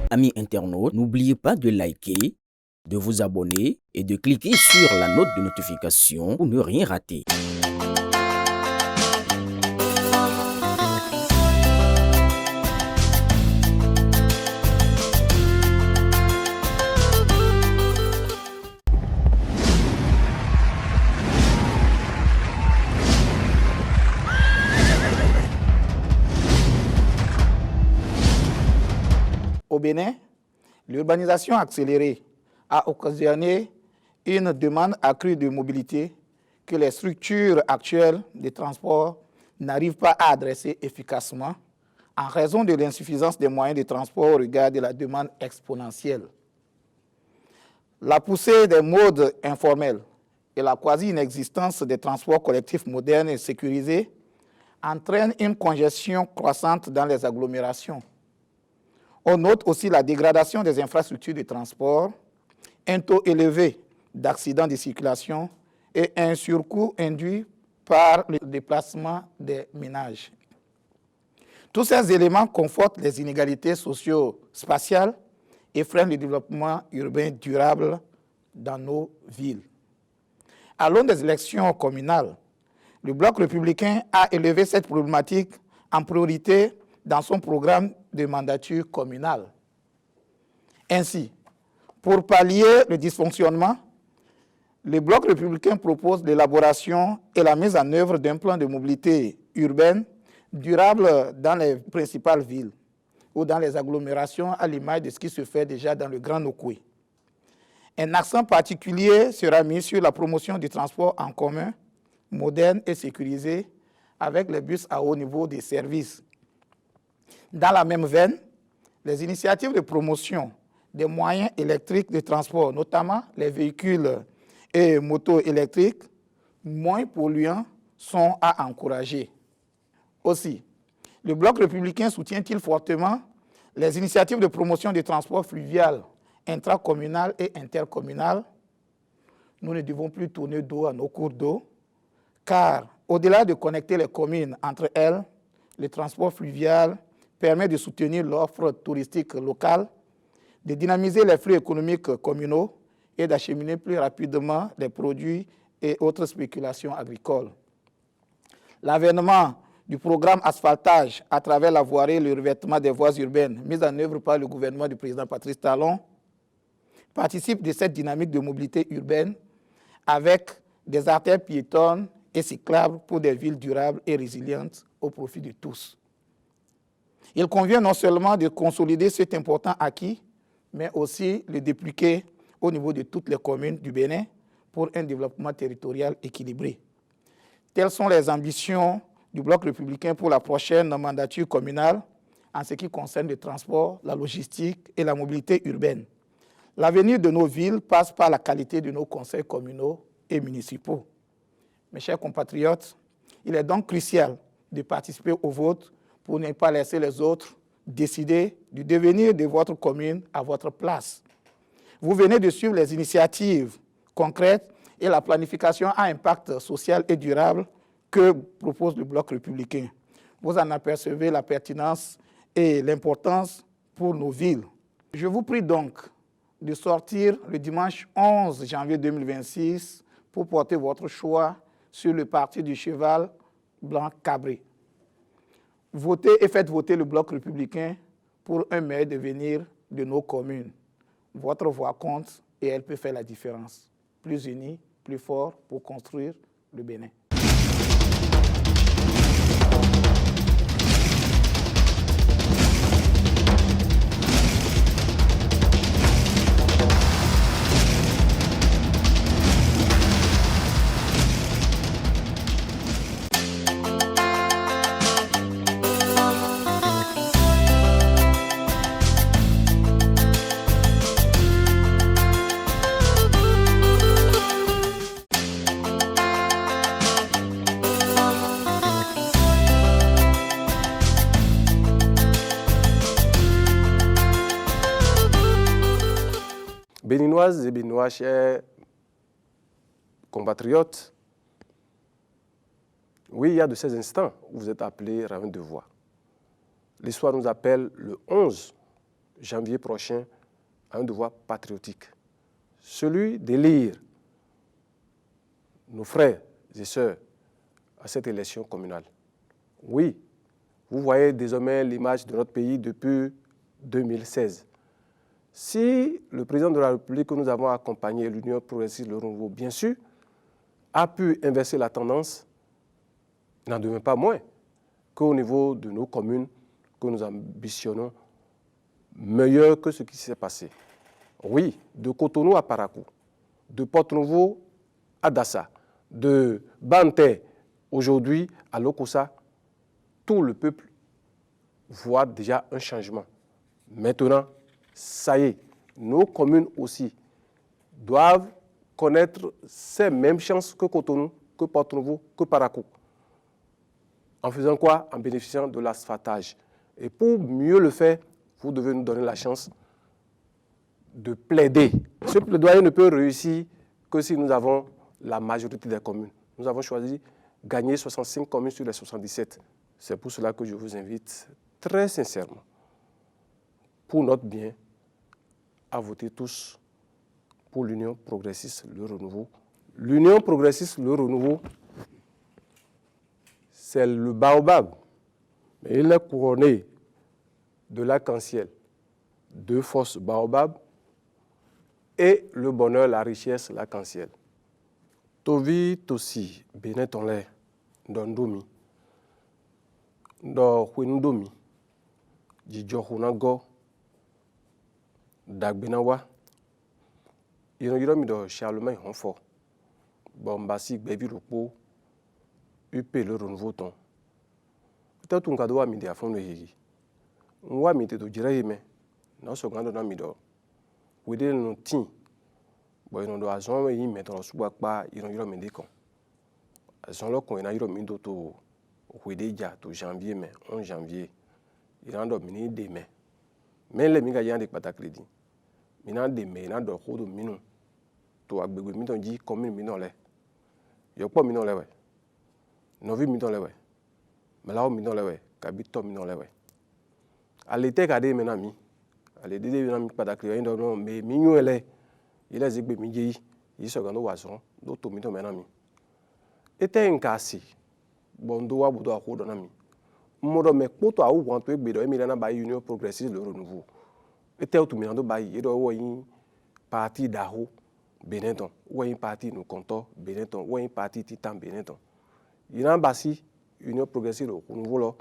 Amis internautes, n'oubliez pas de liker, de vous abonner et de cliquer sur la note de notification pour ne rien rater. Au Bénin, l'urbanisation accélérée a occasionné une demande accrue de mobilité que les structures actuelles de transport n'arrivent pas à adresser efficacement en raison de l'insuffisance des moyens de transport au regard de la demande exponentielle. La poussée des modes informels et la quasi-inexistence des transports collectifs modernes et sécurisés entraînent une congestion croissante dans les agglomérations. On note aussi la dégradation des infrastructures de transport, un taux élevé d'accidents de circulation et un surcoût induit par le déplacement des ménages. Tous ces éléments confortent les inégalités socio-spatiales et freinent le développement urbain durable dans nos villes. À l'aune des élections communales, le Bloc républicain a élevé cette problématique en priorité dans son programme de mandature communale. Ainsi, pour pallier le dysfonctionnement, le Bloc républicain propose l'élaboration et la mise en œuvre d'un plan de mobilité urbaine durable dans les principales villes ou dans les agglomérations à l'image de ce qui se fait déjà dans le Grand Nokoué. Un accent particulier sera mis sur la promotion du transport en commun, moderne et sécurisé, avec les bus à haut niveau des services. Dans la même veine, les initiatives de promotion des moyens électriques de transport, notamment les véhicules et motos électriques, moins polluants, sont à encourager. Aussi, le Bloc républicain soutient-il fortement les initiatives de promotion du transport fluvial, intracommunal et intercommunal. Nous ne devons plus tourner dos à nos cours d'eau, car au-delà de connecter les communes entre elles, le transport fluvial permet de soutenir l'offre touristique locale, de dynamiser les flux économiques communaux et d'acheminer plus rapidement les produits et autres spéculations agricoles. L'avènement du programme asphaltage à travers la voirie et le revêtement des voies urbaines mis en œuvre par le gouvernement du président Patrice Talon participe de cette dynamique de mobilité urbaine avec des artères piétonnes et cyclables pour des villes durables et résilientes au profit de tous. Il convient non seulement de consolider cet important acquis, mais aussi le dupliquer au niveau de toutes les communes du Bénin pour un développement territorial équilibré. Telles sont les ambitions du Bloc républicain pour la prochaine mandature communale en ce qui concerne le transport, la logistique et la mobilité urbaine. L'avenir de nos villes passe par la qualité de nos conseils communaux et municipaux. Mes chers compatriotes, il est donc crucial de participer au vote pour ne pas laisser les autres décider du devenir de votre commune à votre place. Vous venez de suivre les initiatives concrètes et la planification à impact social et durable que propose le Bloc républicain. Vous en apercevez la pertinence et l'importance pour nos villes. Je vous prie donc de sortir le dimanche 11 janvier 2026 pour porter votre choix sur le parti du cheval blanc cabré. Votez et faites voter le Bloc républicain pour un meilleur devenir de nos communes. Votre voix compte et elle peut faire la différence. Plus unis, plus forts pour construire le Bénin. Béninoises et Béninois, chers compatriotes, oui, il y a de ces instants où vous êtes appelés à un devoir. L'histoire nous appelle le 11 janvier prochain a un devoir patriotique. Celui d'élire nos frères et sœurs à cette élection communale. Oui, vous voyez désormais l'image de notre pays depuis 2016. Si le président de la République que nous avons accompagné, l'Union progressiste, le renouveau, bien sûr, a pu inverser la tendance, il n'en demeure pas moins qu'au niveau de nos communes que nous ambitionnons meilleur que ce qui s'est passé. Oui, de Cotonou à Parakou, de Porto-Novo à Dassa, de Banté aujourd'hui à Lokossa, tout le peuple voit déjà un changement. Maintenant, ça y est, nos communes aussi doivent connaître ces mêmes chances que Cotonou, que Porto-Novo, que Parakou. En faisant quoi? En bénéficiant de l'asphaltage. Et pour mieux le faire, vous devez nous donner la chance de plaider. Ce plaidoyer ne peut réussir que si nous avons la majorité des communes. Nous avons choisi de gagner 65 communes sur les 77. C'est pour cela que je vous invite très sincèrement, pour notre bien, à voter tous pour l'Union progressiste, le renouveau. L'Union progressiste, le renouveau, c'est le baobab. Mais il est couronné de l'arc-en-ciel, deux forces baobab et le bonheur, la richesse, l'arc-en-ciel. Tovi tosi benetonle ndondomi ndo huendomi jijo hunago dagbenawa yiro mi do Charlemagne honfo bombasi gbebi lopo UP le renouveau ton peut-être un cadeau à mi de afon no higi nwa mi te do jira yeme na so gando na mi do wede no tin bo ino do azon yi metro suba pa yiro mi de kon azon lo kon na yiro mi do to wede ja to janvier mais 11 janvier irando mi de mais le mi ga yande pata crédit mi na de me na do ko do minu to agbegbe mi don ji commune mi no le yo po mi no le we novi mi no le we malao mi no le we kabito mi no le we alete ka de me na mi ale de na mi pata crédit ndo no me mi nyu ele il a zigbe mi je yi so gando wason do to mi to me na mi ete nkasi bondo wa budo akodo na mi modo me poto a wan to egbe do emi na ba Union progressiste le renouveau ete otu mi na do ba yi do wo yin parti daho Benetton wo yin parti no konto Benetton wo yin parti Titan Benetton ina basi Union progressiste le renouveau lo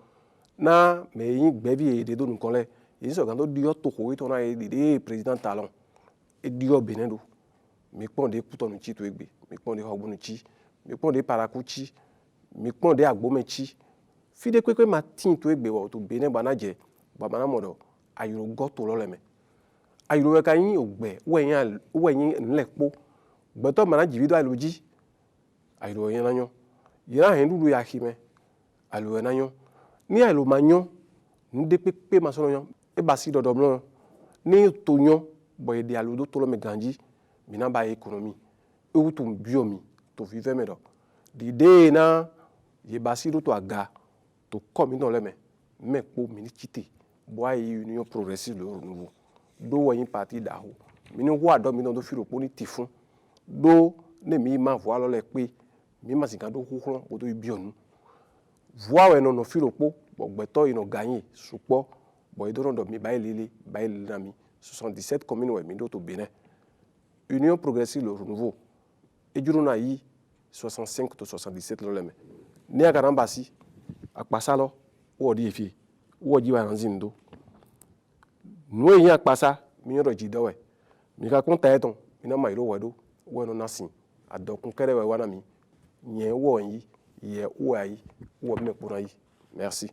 na me yin gbebi e de do nkan le yi so gando dio to ko to na e de président talon e dio Benendo mi pon de puto no chi to egbe mi pon de hogbo no chi mi pon de Parakou chi mi pon de Agbomechi fide kwekwe matin to egbe wo to Benin banaje babana modo ayiro go to lo leme ayiro we kan yin ogbe wo yin nlepo gbe to mana jivido aloji ayiro yin nanyo yira hen dudu ya hime alo nanyo ni alo manyo nde pepe masono yo e basi dodoblo ni tonyo boy de alo do to lo me ganji mina ba économie e wutum biomi to vive me do di de na ye basi do to aga to comme dans le mais pour mini quitter boy Union progressiste le renouveau do wo yin parti daho mini wa do mi no do firo po ni tifun do ne mi ma voix lo le pe mi ma sin kan do huhun o do bionu voix we no firo po bo gbeto ino gagner supo boy do do mi bay lele na mi 77 communes we mi do to Benin Union progressiste le renouveau e juro na yi 65 to 77 lo le me ni akarambasi akpasa lo wo di efi wo ji wa ranzin do no yin akpasa mi ro ji do we mi ka kun ta eton mi na ma iro we do wo no nasin adokun kere we wa na mi yen wo yin ye wo ayi wo me pura yi merci.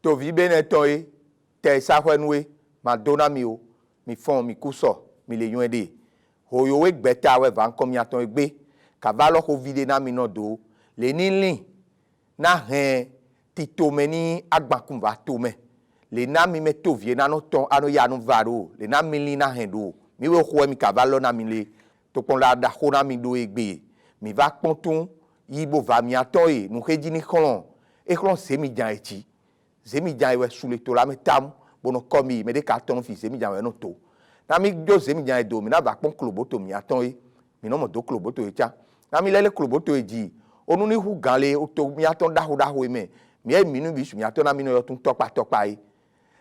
To vi Benetton e te sa hwenwe ma dona mi o mi fon mi kuso mi le yun de ho yo we gbeta we van kom yaton egbe Kavalo hovide na minodo. Le nili na hen titomeni agbakumba tome. Le na mi metovie na no ton ano ya no varo. Le na mili na hendo. Mi we ho mi kavalo na mili. To pon la da ho na mi do egbe. Mi va ponton yibo va mi atoy nou reji ni kolon. E kolon semi jan eti. Semi jan we sous le to la me tam bono komi me de carton fi semi jan we no to. Na mi do semi jan do mi na va pon kloboto mi atoy. Mi no mo do kloboto e cha. Na mi lele kloboto e ji. Onu ni hu ganle o to mi aton da ho e me. Mi e minu bisu mi aton na mi no yo tun topa e.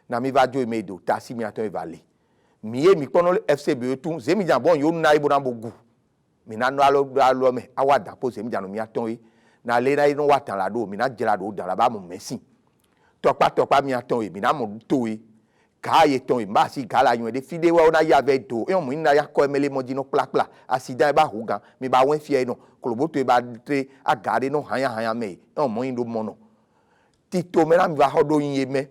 Na mi va do e me do ta si mi aton e vale. Mi e mi kono FCB tun semi jan bon yo na ibo na bogu. Mi na no alo me awada po semi jan mi aton e. Na le na no watan la do mi na jela do dan la ba mo mesin. Topa mi aton e mi na mo to e. Ka ye ton e ba si gala yon de fide wa na ya ve do. E on mo na ya ko emele mo di no pla accident e ba hugan mi ba wen fie no. Kloboto e ba tre agade no hanya me. E on mo ndo mo no. Tito me na mi va hodo yin me.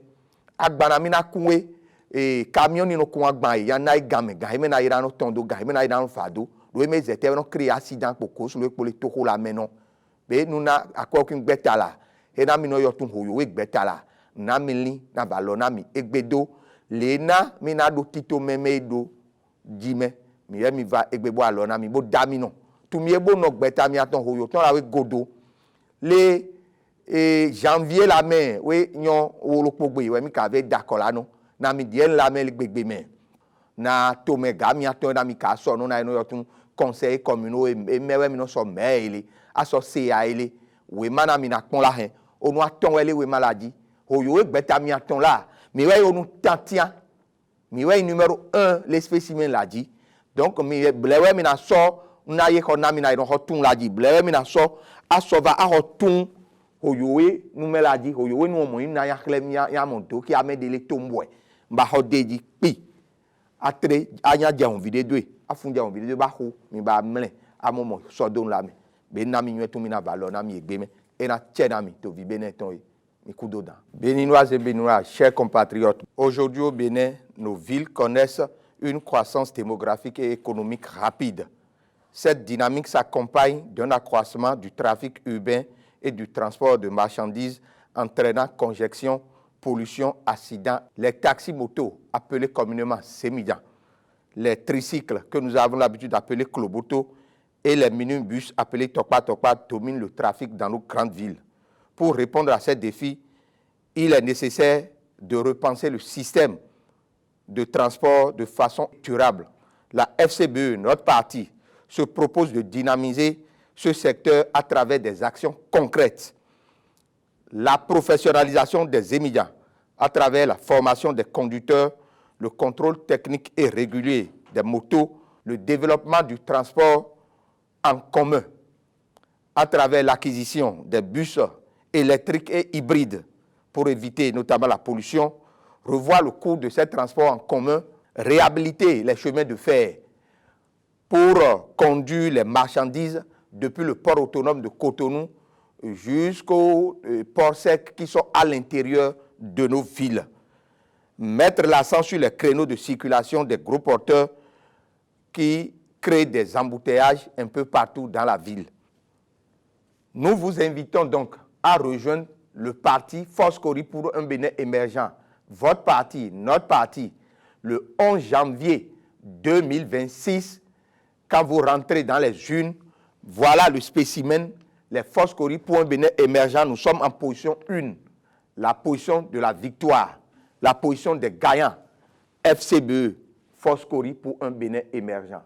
Agbana mi na kunwe e camion ni no kun agban e ya na igame ga me na ira no tondo ga me na ira no fado. Do me zete no créer accident poko so le pole to ko la me no. Be nou na akwa kin gbeta la e na mi no yo tun hoyo we gbeta la na mi li na balo na mi egbedo le na mi na do tito meme do jime mi ye mi va egbebo alo na mi bo dami no tu mi ebo no gbeta mi aton hoyo ton la we godo le janvier la men we nyon olopogbe we mi ka ve dakola no na mi dien la men gbegbe men na to me ga mi aton na mi ka so no na no yo tun conseil communaux et mewe mi no so mail aso CA ele we mana mi na pon la hen onu aton ele we maladie hoyo we gbeta mi aton la mi we onu tantian mi we numéro 1 les spécimens la dit donc mi blewe mi na so na ye ko na mi na ho tun la dit blewe mi na so aso va a ho tun hoyo we nu meladi hoyo we nu mo na ya klem ya mon do ki amede le tombwe mba ho deji pi atre anya ja on video do afunja on video ba ho mi ba mle amomo so don la me be na mi nwetu mi na valo na mi egbe me e na che na mi to vi bene ton mi coup d'eau. Béninois et Béninois, chers compatriotes, aujourd'hui au Bénin, nos villes connaissent une croissance démographique et économique rapide. Cette dynamique s'accompagne d'un accroissement du trafic urbain et du transport de marchandises entraînant congestion, pollution, accidents. Les taxis-motos, appelés communément sémidans, les tricycles que nous avons l'habitude d'appeler kloboto et les minibus appelés topa dominent le trafic dans nos grandes villes. Pour répondre à ces défis, il est nécessaire de repenser le système de transport de façon durable. La FCBE, notre parti, se propose de dynamiser ce secteur à travers des actions concrètes. La professionnalisation des émigrants à travers la formation des conducteurs, le contrôle technique et régulier des motos, le développement du transport en commun à travers l'acquisition des bus électriques et hybrides pour éviter notamment la pollution, revoir le coût de ces transports en commun, réhabiliter les chemins de fer pour conduire les marchandises depuis le port autonome de Cotonou jusqu'aux ports secs qui sont à l'intérieur de nos villes. Mettre l'accent sur les créneaux de circulation des gros porteurs qui créent des embouteillages un peu partout dans la ville. Nous vous invitons donc à rejoindre le parti Foscori pour un Bénin émergent. Votre parti, notre parti, le 11 janvier 2026, quand vous rentrez dans les urnes, voilà le spécimen, les Foscori pour un Bénin émergent. Nous sommes en position 1, la position de la victoire, la position des gagnants. FCBE, Foscori pour un Bénin émergent.